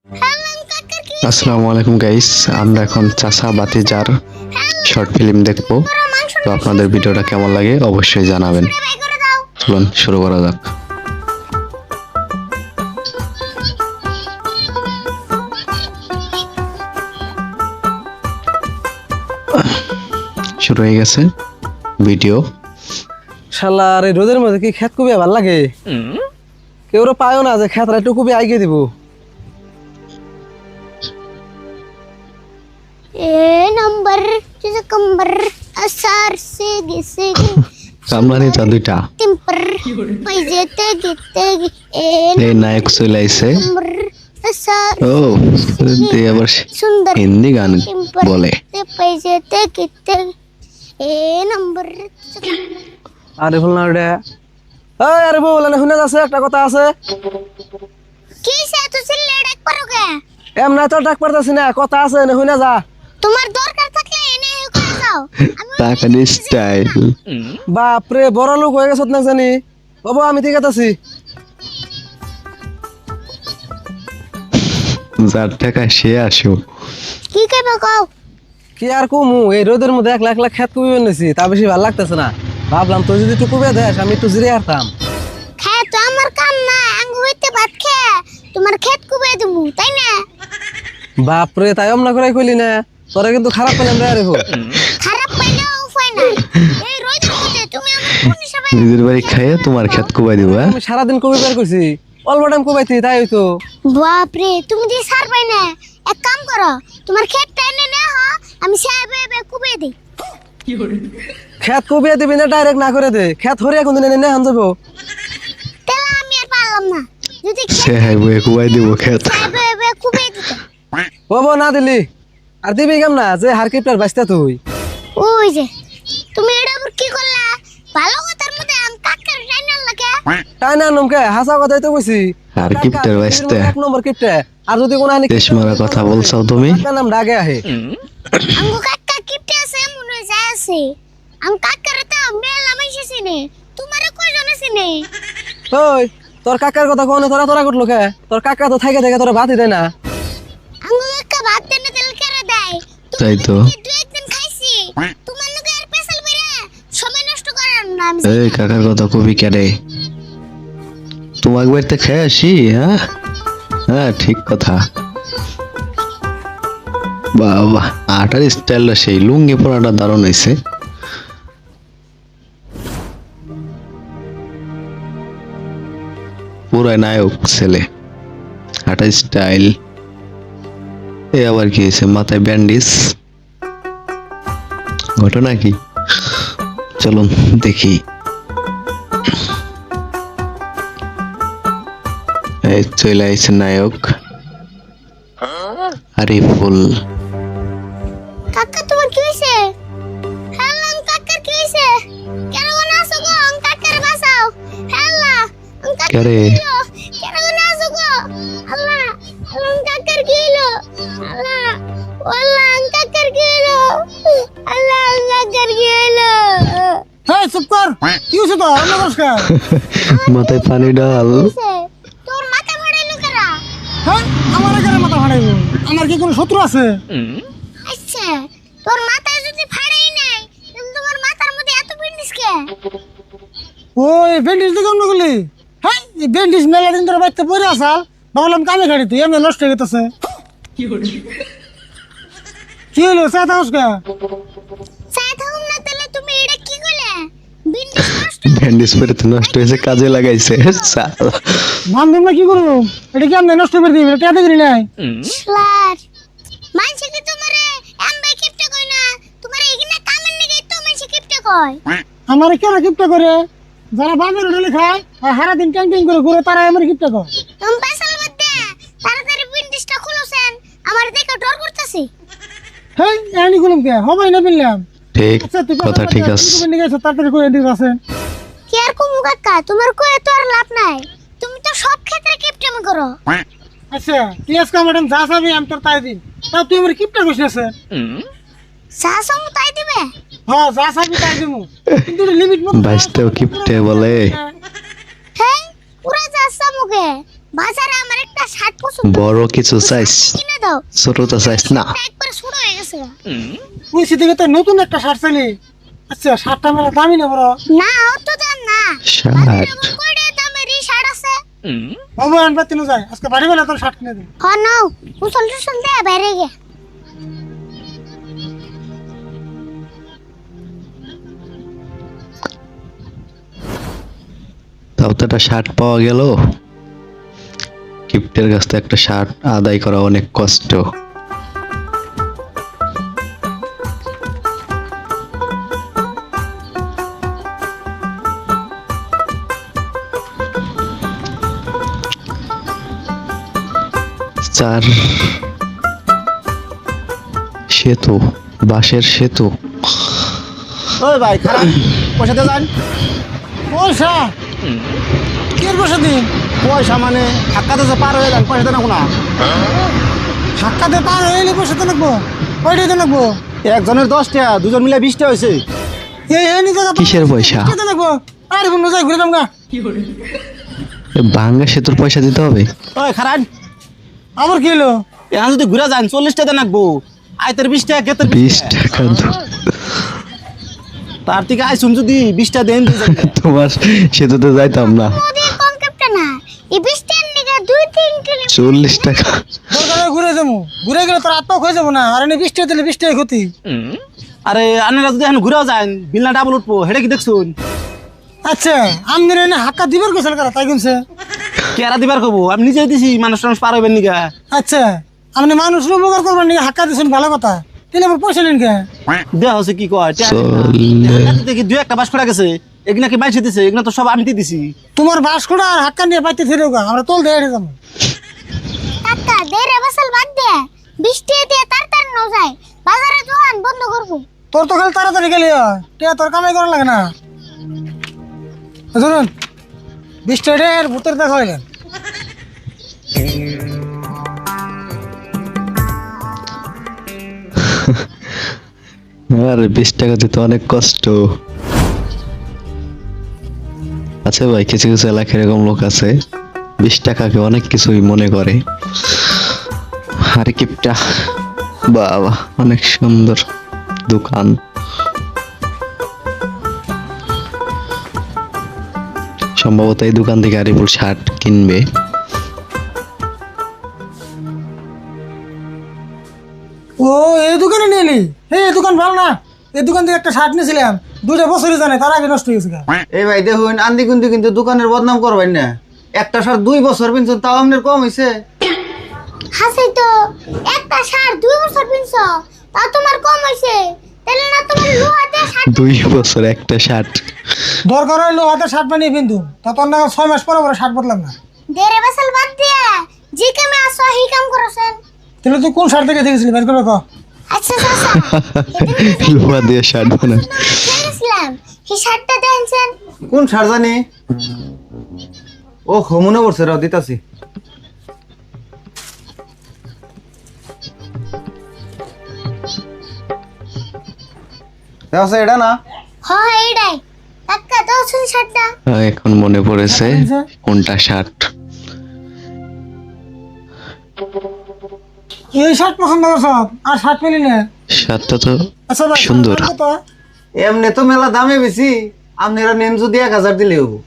আসসালামু আলাইকুম গাইস, আমরা এখন চাচা বাতিজার শর্ট ফিল্ম দেখবো। তো আপনাদের ভিডিওটা কেমন লাগে অবশ্যই জানাবেন। চলুন শুরু করা যাক। শুরু হয়ে গেছে ভিডিও। শালা আর এই রোদের মধ্যে কি খেত খুবই ভাল লাগে, কেউ পায়ও না যে খেতরা একটু খুবই আইগে দিব। नंबर कंबर असर से गिसे কামরানি তা দুইটা टिम्पर पैजे ते गिते এই নায়ক চলে আইছে। नंबर असर ও তে আবার सुंदर হিন্দি গান বলে। ते पैजे ते गिते नंबर আরে বল না রে, এই আরে বল না, শুনে যাচ্ছে একটা কথা আছে। কি সে তো সিলে ডাক পারোগে এমনা তো ডাক পারতাছি না, কথা আছে না, শুনে যা। তোমার দরকার থাকলে এনে করে যাও তাকানি স্টাইল। বাপ রে, বড় লোক হয়ে গেছত না জানি। বাবা আমি ঠিক আছি। যার টাকা সে আসো। কি কইবা কও কি আর কমু, এই রোদের মধ্যে একলা একলা খেত কুবি এনেছি, তা বেশি ভালো লাগতেছে না। ভাবলাম তুই যদি একটু কুবে দেস আমি একটু জিরে হারতাম। খায় তো আমার কাম না আঙ্গু হইতে ভাত খেয়ে তোমার ক্ষেত কুবে দেবো তাই না বাপ রে, তাই অমনা করে কইলি না, তোরা কিন্তু খারাপ পেলাম রে। আরে খারাপ পাইলেও উপায় নাই এই রোদের মধ্যে তুমি আমার কোন হিসাবে নিজের বাড়ি খাইয়ে তোমার খেত কুবাই দিব। আমি সারাদিন কবি বের করছি, অল্প টাইম কবাইতি, তাই হইতো। বাপ রে তুমি দি সার পাই না এক কাম করো তোমার ক্ষেতটা এনে না আমি সাহেবে কুবে দেই খেত কবিয়ে দিবি না, ডাইরেক্ট না করে দে। খেত হরিয়া কোনদিন এনে হান যাবো। তাহলে আমি আর পারলাম না যদি সে হাই বয়ে কুবাই দিব খেত। সাহেবে কুবে দিতে বাবা না দিলি আর দিবি কেম না, যে হারকিপটার বাঁচতে তুই। ওই যে তুমি এটা আবার কি করলা ভালো কথার মধ্যে আম কাকের টাইনাল লাগে তাই না নমকে হাসা কথাই তো কইছি। আর কিপটার বাঁচতে এক নম্বর কিপটে, আর যদি কোনো হানি দেশ মারা কথা বলছো তুমি। নাম ডাকে আহে। আঙ্গু কাকা কিপটে আছে মনে যায় আছে আম কাকার তা মেলা মাইছে নে তোমারে কয়জন আছে নে ওই তোর কাকার কথা কোনে তোরা তোরা করলো কে? তোর কাকা তো থাকে থাকে তোরা ভাতই দেয় না। আঙ্গু কাকা ভাত দেনে তেল করে দেয় তাই তো। দুই একদিন খাইছি তোমার লগে আর পেছাল বেরে সময় নষ্ট করার না আমি এই কাকার কথা কবি কেড়ে তোমাকে বাড়িতে খেয়ে আসি। হ্যাঁ হ্যাঁ ঠিক কথা। বাবা আটার স্টাইলটা সেই লুঙ্গি পরাটা দারুণ হয়েছে। পুরাই নায়ক ছেলে, আটার স্টাইল। এ আবার কি হয়েছে, মাথায় ব্যান্ডেজ, ঘটনা কি? চলুন দেখি। এই চলে আইছে নায়ক আরিফুল। কাকা তোমার কি হইছে হ্যালো কাকার কি হইছে কেন কোন আসো গো কাকার বাসাও হ্যালো কাকার কারে? কেন কোন আসো গো আল্লাহ আল্লাহ কাকার কি হলো আল্লাহ আল্লাহ কাকার কি হলো আল্লাহ কাকার কি হলো হ্যাঁ চুপ কর, কি হইছে তো? নমস্কার। মাথায় পানি ডাল। তোর মাথা ফাড়াইলো কেরা হ্যাঁ আমার এখানে মাথা ফাড়াইবো, আমার কি কোনো শত্রু আছে? আচ্ছা তোর মাথা যদি ফাড়াই নাই তাহলে তোমার মাথার মধ্যে এত বিন্ডিস কে ওই ব্যান্ডেজ দিকে অন্য গেলি? হ্যাঁ এই ব্যান্ডেজ মেলা দিন ধরে বাড়িতে পড়ে আসাল, ভাবলাম কামে খাড়ি তুই এমনি নষ্ট হয়ে গেতেছে। কি হলো চা দাওস কে? চাই থাকুম না তাহলে তুমি এটা কি করলে বিন্ডিস নষ্ট ব্যান্ডেজ পরে তো নষ্ট হয়েছে, কাজে লাগাইছে। শালা। বান্ধব না কি করবো, এটা কি আমি নষ্ট করে দিবি? এটা এত করি নাই। স্লার মানছে কি তোমারে এমবাই কিপটা কই না তোমারে এখানে কামের নেগে তো মানছে কিপটা কয় আমার কেন কিপটা করে? যারা বামের হোটেলে খায় আর সারা দিন ক্যান্টিন করে ঘুরে তারা আমার কিপটা করে। তুমি পেছাল মধ্যে তাড়াতাড়ি বিন্ডিসটা খুলছেন আমার দেখে ডর করতেছি হ্যাঁ এনি গুলম কে হবাই না বললাম। ঠিক আচ্ছা তুই কথা ঠিক আছে। তাড়াতাড়ি করে দিতে আছে। কি আর কুমু কাকা তোমার কয়ে তো আর লাভ নাই তুমি তো সব ক্ষেত্রে কিপটামি করো আচ্ছা তুই আজকে ম্যাডাম যা চাবি আমি তোর তাই দিন, তাও তুই আমার কিপটা কইছিস আছে। সাসম তাই দিবে হ্যাঁ যা চাবি তাই দিমু, কিন্তু লিমিট মতো। বাইশটাও কিপটে বলে। হ্যাঁ পুরা যাচ্ছে মুখে বাজারে আমার একটা শার্ট পছন্দ বড় কিছু চাইস, কিনে দাও। ছোট তো চাইস না। একবার ছোট হয়ে গেছে। কইছি দিকে তো নতুন একটা শার্ট চাইলি। আচ্ছা শার্টটা মেলা দামি না বড়? না অত দাম না। শার্ট কয়টা দামের এই শার্ট আছে? বাবু আনবা তিনও যায়, আজকে বাড়ি বেলা তোর শার্ট কিনে দিই। হ নাও উসল টুসল দে বাইরে গে। তাও তো একটা শার্ট পাওয়া গেল। গিফটের কাছ থেকে একটা শার্ট আদায় করা অনেক কষ্ট। চার সেতু, বাঁশের সেতু। ওই ভাই খারাপ পয়সা দিয়ে যান। পয়সা কি পয়সা দিন? পয়সা মানে ধাক্কাতে যে পার হয়ে যান, পয়সা দেন না। ধাক্কাতে পার হইলে পয়সা তো লাগবো। কয়টা তো লাগবো? একজনের 10 টাকা, দুজন মিলে 20 টাকা হয়েছে। এই নি জায়গা কিসের পয়সা? তো লাগবো। আরে বন্ধু যাই ঘুরে যামগা। ভাঙ্গা সেতুর পয়সা দিতে হবে? ওই খারাপ আবার কি হলো? এখন যদি ঘুরে যান 40 টাকা রাখবো। আইতের 20 টাকা, গেতের 20 টাকা তার থেকে আইসুন যদি 20 টাকা দেন দিয়ে যাবেন। তোমার সেতুতে যাইতাম না। ওদের কম ক্যাপ্টেন না। এই 20 টাকার নিগা 2-3 কিলো 40 টাকা দরকার ঘুরে যাবো। ঘুরে গেলে তোর আত্মা হয়ে যাবো না। আর এনে 20 টাকা দিলে 20 টাকা ক্ষতি। আরে আপনারা যদি এখন ঘুরেও যান, বিলনা ডাবল উঠবো, হেডে কি দেখছুন? আচ্ছা আমনের এনে হাক্কা দিবার গোসল করা তাই কিনছে। কেরা দিবার কবো, আমি নিজেই দিছি, মানুষ টানুষ পার হইবেন নিগা। আচ্ছা আপনি মানুষের উপকার করবেন নাকি হাক্কা দিচ্ছেন ভালো কথা। তাহলে আবার পয়সা নেন কে? দেওয়া হচ্ছে কি কয় দেখি 2-1 বাস করা গেছে, এগুলা কি বাইছে দিছে? এগুলা তো সব আমি দিয়ে দিছি। তোমার বাস কোড়া আর হাক্কা নিয়ে বাইতে ফিরে গা, আমরা তোল দিয়ে যাবো। টাকা দেরে বসল বাদ দে। 20 টাকা দিয়ে তাড়াতাড়ি নাও যায়। বাজারে দোকান বন্ধ করবো। তোর তো খালি তাড়াতাড়ি গেলি হয়, টিয়া তোর কামাই করা লাগে না। ধরুন 20 টাকার ভূতের দেখা হইলেন। আর 20 টাকা দিতে অনেক কষ্ট। আচ্ছা ভাই, কিছু কিছু এলাকায় এরকম লোক আছে 20 টাকাকে অনেক কিছুই মনে করে। আর কিপটা বাবা, অনেক সুন্দর দোকান। সম্ভবত এই দোকান থেকে আরিফুল শার্ট কিনবে। ও এই দোকানে নিয়ে নি? এই দোকান ভালো না। এই দোকান থেকে একটা শার্ট নিয়েছিলাম, 2 বছরই জানে, তার আগে নষ্ট হয়ে গেছে গা। এই ভাই দেখুন, আন্দি কুন্দি কিন্তু দোকানের বদনাম করবেন না। একটা সার 2 বছর পিনছেন, তাও আপনার কম হয়েছে। হাসি তো একটা শার্ট 2 বছর পিনছো, তা তোমার কম হইছে। তাহলে না তোমার লোহাতে শার্ট 2 বছর একটা শার্ট। দরকার হইলো হাতে শার্ট বানিয়ে পিনতুম, তা তোর না 6 মাস পরে পরে শার্ট বদলাম না। দেরে বসল বাদ দিয়ে জি কামে আসো হি কাম করছেন। তাহলে তুই কোন শার্ট থেকে দেখেছিলি বের করে কো। আচ্ছা চাচা লোহা দিয়ে শার্ট বানায়। ইসলাম এই শার্টটা দেনছেন। কোন সার জানি? ও মনে পড়ছে, রাও দিতাছি। দেখো এটা না? হ্যাঁ এইটাই। টাকা দাও শুন শার্টটা। এখন মনে পড়েছে কোনটা শার্ট। এই শার্ট পছন্দ করছ আর শার্ট পেলি না? শার্টটা তো আচ্ছা ভাই সুন্দর। কত? এমনি তো মেলা দামে বেশি, আপনারা নেন যদি 1000 দিলে হবো।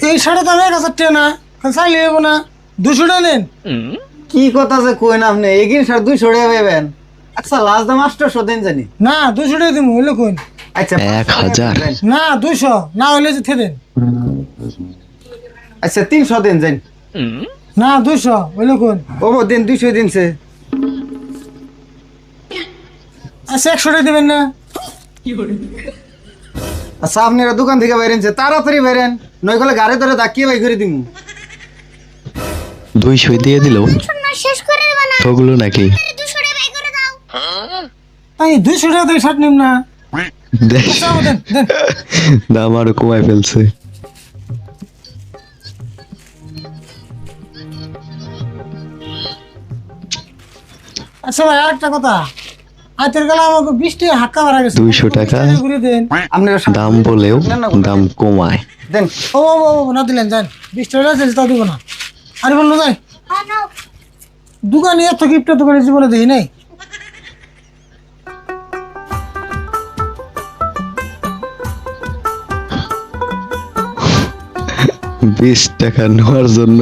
এই শার্টের দাম 1000 টাকা না, খালি চাইলে হবো না, 200 টাকা নেন। কি কথা যে কইন আপনি, এগিন সার 200 টাকা পাবেন। আচ্ছা লাস্ট দাম 800 দেন জানি। না 200 টাকা দিমু, হইলো কোন? আচ্ছা 1000 না 200 না হইলে যে দেন। আচ্ছা 300 দেন জানি। না 200 হইলো কোন? ও দিন 200 দিনছে। আচ্ছা 100 টাকা দিবেন না? আচ্ছা আপনারা দোকান থেকে বাইরেনছে, তাড়াতাড়ি বাইরেন, নয় গেলে গাড়ি ধরে ধাক্কিয়ে বাই করে দিমু। 200 দিয়ে দিল শোন না শেষ করে দেব না। ওগুলো নাকি? 200 টাকা বাই করে দাও। আমি 200 টাকা দিয়ে শার্ট নিম না। দেখ, আচ্ছা দেন দেন। দাম আরো কমায় ফেলছে। আচ্ছা ভাই আরেকটা কথা, আজকের গেলে আমাকে 20 টাকা হাক্কা মারা গেছে। 200 টাকা ঘুরে দেন। আপনারা দাম বলেও দাম কমায়। দেন। ও না দিলেন জান, 20 টাকা দিয়েছে তাও দিব না। আরে বললো যাই দোকানে এত গিফটের দোকানে জীবনে দেখি নাই। 20 টাকা নেওয়ার জন্য